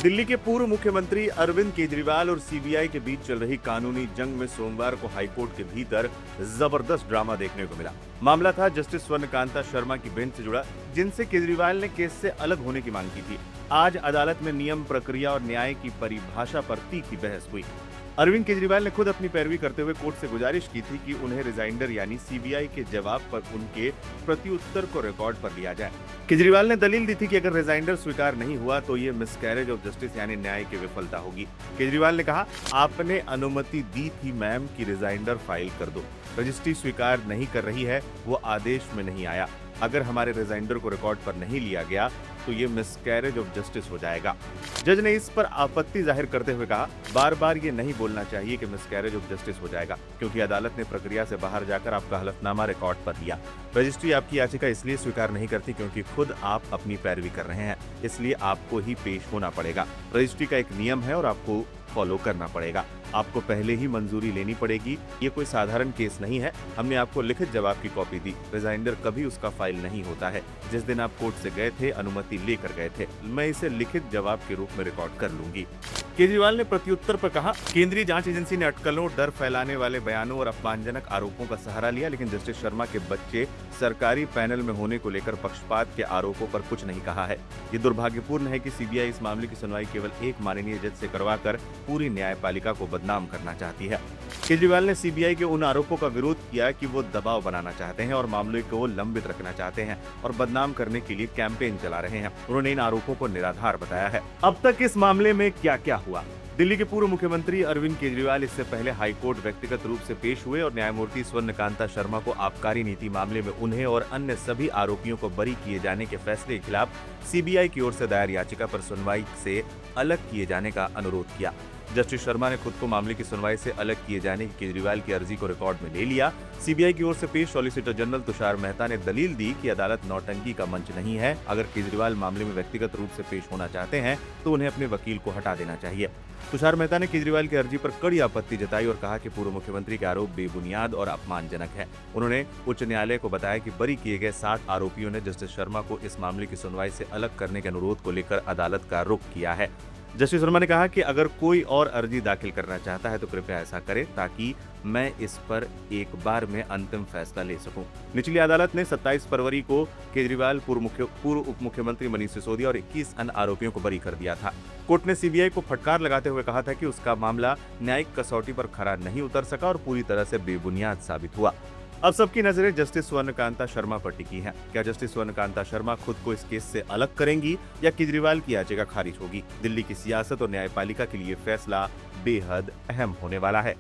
दिल्ली के पूर्व मुख्यमंत्री अरविंद केजरीवाल और सीबीआई के बीच चल रही कानूनी जंग में सोमवार को हाईकोर्ट के भीतर जबरदस्त ड्रामा देखने को मिला। मामला था जस्टिस स्वर्णकांता शर्मा की बेंच से जुड़ा, जिनसे केजरीवाल ने केस से अलग होने की मांग की थी। आज अदालत में नियम, प्रक्रिया और न्याय की परिभाषा पर तीखी बहस हुई। अरविंद केजरीवाल ने खुद अपनी पैरवी करते हुए कोर्ट से गुजारिश की थी कि उन्हें रिजाइंडर यानी सीबीआई के जवाब पर उनके प्रत्युत्तर को रिकॉर्ड पर लिया जाए। केजरीवाल ने दलील दी थी कि अगर रिजाइंडर स्वीकार नहीं हुआ तो ये मिसकैरेज ऑफ जस्टिस यानी न्याय की विफलता होगी। केजरीवाल ने कहा, आपने अनुमति दी थी मैम कि रिजाइंडर फाइल कर दो, रजिस्ट्री स्वीकार नहीं कर रही है, वो आदेश में नहीं आया। अगर हमारे रिजाइंडर को रिकॉर्ड पर नहीं लिया गया तो ये मिसकैरेज ऑफ जस्टिस हो जाएगा। जज ने इस पर आपत्ति जाहिर करते हुए कहा, बार बार ये नहीं बोलना चाहिए कि मिसकैरेज ऑफ जस्टिस हो जाएगा, क्योंकि अदालत ने प्रक्रिया से बाहर जाकर आपका हलफनामा रिकॉर्ड पर लिया। रजिस्ट्री आपकी याचिका इसलिए स्वीकार नहीं करती क्योंकि खुद आप अपनी पैरवी कर रहे हैं, इसलिए आपको ही पेश होना पड़ेगा। रजिस्ट्री का एक नियम है और आपको फॉलो करना पड़ेगा। आपको पहले ही मंजूरी लेनी पड़ेगी। ये कोई साधारण केस नहीं है। हमने आपको लिखित जवाब की कॉपी दी। रिजाइंडर कभी उसका फाइल नहीं होता है। जिस दिन आप कोर्ट से गए थे, अनुमति लेकर गए थे। मैं इसे लिखित जवाब के रूप में रिकॉर्ड कर लूंगी। केजरीवाल ने प्रत्युत्तर पर कहा, केंद्रीय जांच एजेंसी ने अटकलों, डर फैलाने वाले बयानों और अपमानजनक आरोपों का सहारा लिया, लेकिन जस्टिस शर्मा के बच्चे सरकारी पैनल में होने को लेकर पक्षपात के आरोपों पर कुछ नहीं कहा है। ये दुर्भाग्यपूर्ण है कि सीबीआई इस मामले की सुनवाई केवल एक माननीय जज से करवाकर पूरी न्यायपालिका को बदनाम करना चाहती है। केजरीवाल ने सीबीआई के उन आरोपों का विरोध किया कि वो दबाव बनाना चाहते हैं और मामले को लंबित रखना चाहते हैं और बदनाम करने के लिए कैंपेन चला रहे हैं। उन्होंने इन आरोपों को निराधार बताया है। अब तक इस मामले में क्या क्या हुआ? दिल्ली के पूर्व मुख्यमंत्री अरविंद केजरीवाल इससे पहले हाईकोर्ट व्यक्तिगत रूप से पेश हुए और न्यायमूर्ति स्वर्णकांता शर्मा को आबकारी नीति मामले में उन्हें और अन्य सभी आरोपियों को बरी किए जाने के फैसले के खिलाफ सीबीआई की ओर से दायर याचिका पर सुनवाई से अलग किए जाने का अनुरोध किया। जस्टिस शर्मा ने खुद को मामले की सुनवाई से अलग किए जाने की केजरीवाल की अर्जी को रिकॉर्ड में ले लिया। सीबीआई की ओर से पेश सॉलिसिटर जनरल तुषार मेहता ने दलील दी कि अदालत नौटंकी का मंच नहीं है। अगर केजरीवाल मामले में व्यक्तिगत रूप से पेश होना चाहते हैं तो उन्हें अपने वकील को हटा देना चाहिए। तुषार मेहता ने केजरीवाल की अर्जी पर कड़ी आपत्ति जताई और कहा कि पूर्व मुख्यमंत्री के आरोप बेबुनियाद और अपमानजनक है। उन्होंने उच्च न्यायालय को बताया कि बरी किए गए 7 आरोपियों ने जस्टिस शर्मा को इस मामले की सुनवाई से अलग करने के अनुरोध को लेकर अदालत का रुख किया है। जस्टिस शर्मा ने कहा कि अगर कोई और अर्जी दाखिल करना चाहता है तो कृपया ऐसा करे, ताकि मैं इस पर एक बार में अंतिम फैसला ले सकूं। निचली अदालत ने 27 फरवरी को केजरीवाल, पूर्व उप मुख्यमंत्री मनीष सिसोदिया और 21 अन्य आरोपियों को बरी कर दिया था। कोर्ट ने सीबीआई को फटकार लगाते हुए कहा था कि उसका मामला न्यायिक कसौटी पर खरा नहीं उतर सका और पूरी तरह से बेबुनियाद साबित हुआ। अब सबकी नजरें जस्टिस स्वर्णकांता शर्मा पर टिकी हैं। क्या जस्टिस स्वर्णकांता शर्मा खुद को इस केस से अलग करेंगी या केजरीवाल की याचिका खारिज होगी? दिल्ली की सियासत और न्यायपालिका के लिए फैसला बेहद अहम होने वाला है।